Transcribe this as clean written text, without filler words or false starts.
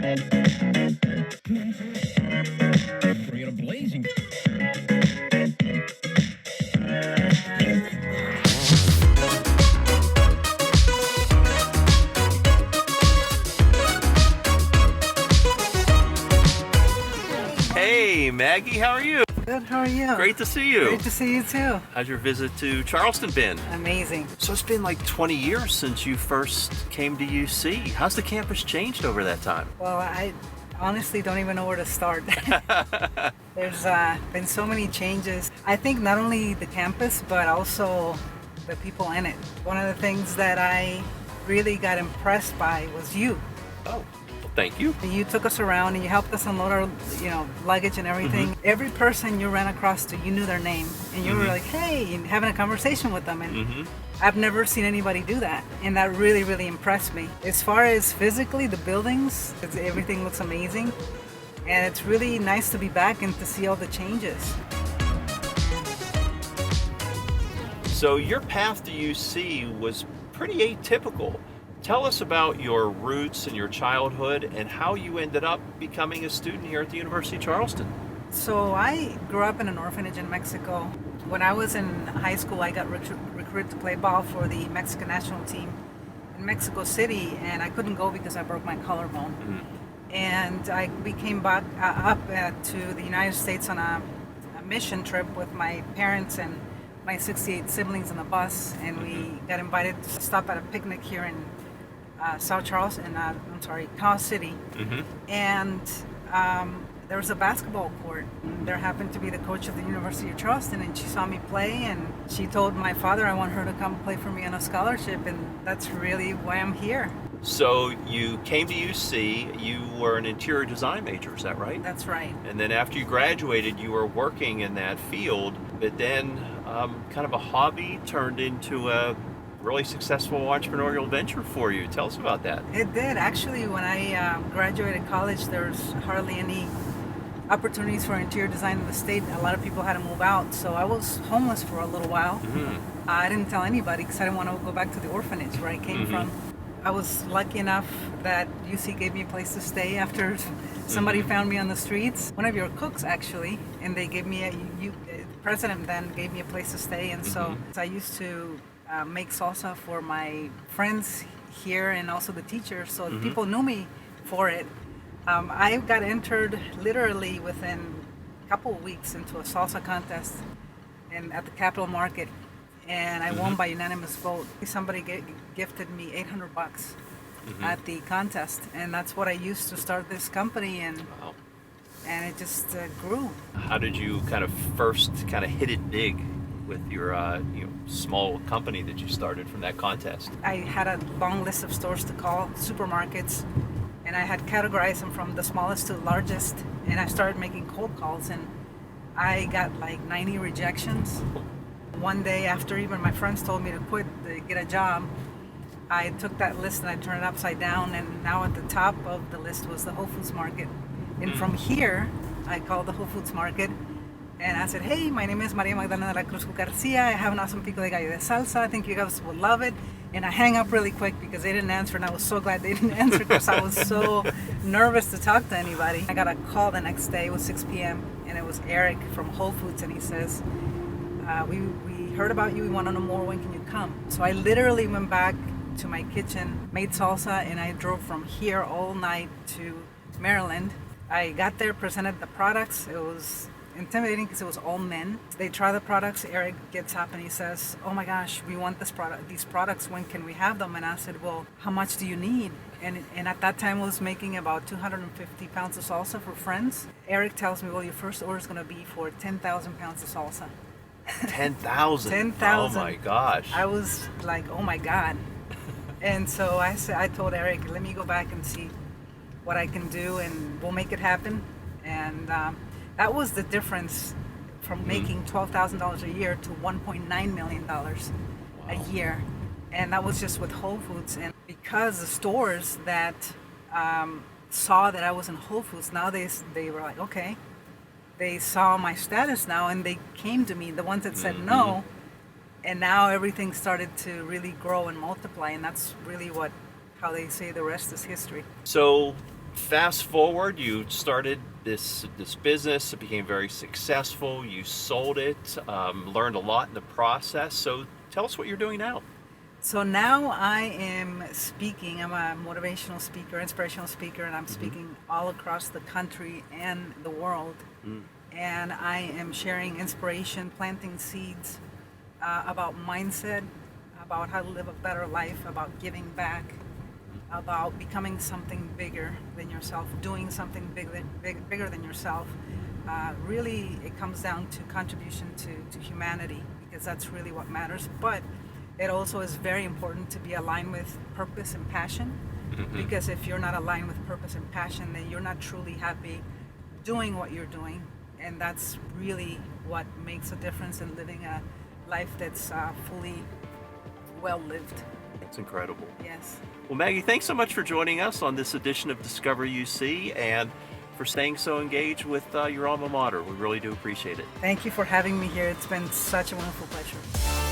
Bring it a blazing. Hey, Maggie, how are you? Good, how are you? Great to see you. Great to see you too. How's your visit to Charleston been? Amazing. So it's been like 20 years since you first came to UC. How's the campus changed over that time? Well, I honestly don't even know where to start. There's been so many changes. I think not only the campus, but also the people in it. One of the things that I really got impressed by was you. Oh, well, thank you. You took us around and you helped us unload our, luggage and everything. Every person you ran across to, you knew their name, and you were like, "Hey," and having a conversation with them. And I've never seen anybody do that, and that really, really impressed me. As far as physically, the buildings, everything looks amazing, and it's really nice to be back and to see all the changes. So your path to UC was pretty atypical. Tell us about your roots and your childhood and how you ended up becoming a student here at the University of Charleston. So I grew up in an orphanage in Mexico. When I was in high school, I got recruited to play ball for the Mexican national team in Mexico City, and I couldn't go because I broke my collarbone. And I came back up to the United States on a mission trip with my parents and my 68 siblings on a bus, and we got invited to stop at a picnic here in South Charleston, Kansas City. And there was a basketball court. There happened to be the coach of the University of Charleston, and she saw me play, and she told my father I want her to come play for me on a scholarship, and that's really why I'm here. So you came to UC, you were an interior design major, is that right? That's right. And then after you graduated, you were working in that field, but then kind of a hobby turned into a really successful entrepreneurial venture for you. Tell us about that. It did. Actually, when I graduated college, there was hardly any opportunities for interior design in the state. A lot of people had to move out, so I was homeless for a little while. I didn't tell anybody because I didn't want to go back to the orphanage where I came from. I was lucky enough that UC gave me a place to stay after somebody found me on the streets. One of your cooks, actually, and they gave me the president then gave me a place to stay, and so I used to make salsa for my friends here and also the teachers, so people knew me for it. I got entered literally within a couple of weeks into a salsa contest at the Capitol Market, and I won by unanimous vote. Somebody gifted me $800 at the contest, and that's what I used to start this company, and it just grew. How did you first hit it big with your small company that you started from that contest? I had a long list of stores to call, supermarkets, and I had categorized them from the smallest to the largest, and I started making cold calls, and I got like 90 rejections. One day, after even my friends told me to quit to get a job, I took that list and I turned it upside down, and now at the top of the list was the Whole Foods Market. And from here, I called the Whole Foods Market, and I said, "Hey, my name is Maria Magdalena de la Cruz Garcia. I have an awesome pico de gallo de salsa. I think you guys will love it." And I hang up really quick because they didn't answer, and I was so glad they didn't answer because I was so nervous to talk to anybody. I got a call the next day. It was 6 p.m., and it was Eric from Whole Foods, and he says, we heard about you. We want to know more. When can you come? So I literally went back to my kitchen, made salsa, and I drove from here all night to Maryland. I got there, presented the products. It was intimidating because it was all men. They try the products. Eric gets up and he says, "Oh my gosh, we want these products. When can we have them?" And I said, "Well, how much do you need?" And at that time I was making about 250 pounds of salsa for friends. Eric tells me, "Well, your first order is going to be for 10,000 pounds of salsa." 10,000? 10,000. Oh my gosh. I was like, oh my God. And so I told Eric, let me go back and see what I can do, and we'll make it happen. And that was the difference from making $12,000 a year to $1.9 million a year. And that was just with Whole Foods. And because the stores that saw that I was in Whole Foods, now they were like, okay. They saw my status now, and they came to me, the ones that said no, and now everything started to really grow and multiply, and that's really how they say the rest is history. So fast forward, you started this business. It became very successful. You sold it, learned a lot in the process. So tell us what you're doing now. So now I am speaking. I'm a motivational speaker, inspirational speaker, and I'm speaking all across the country and the world. And I am sharing inspiration, planting seeds about mindset, about how to live a better life, about giving back, about becoming something bigger than yourself, doing something bigger than yourself. Really, it comes down to contribution to humanity, because that's really what matters. But it also is very important to be aligned with purpose and passion, because if you're not aligned with purpose and passion, then you're not truly happy doing what you're doing. And that's really what makes a difference in living a life that's fully well lived. It's incredible. Yes. Well, Maggie, thanks so much for joining us on this edition of Discover UC and for staying so engaged with your alma mater. We really do appreciate it. Thank you for having me here. It's been such a wonderful pleasure.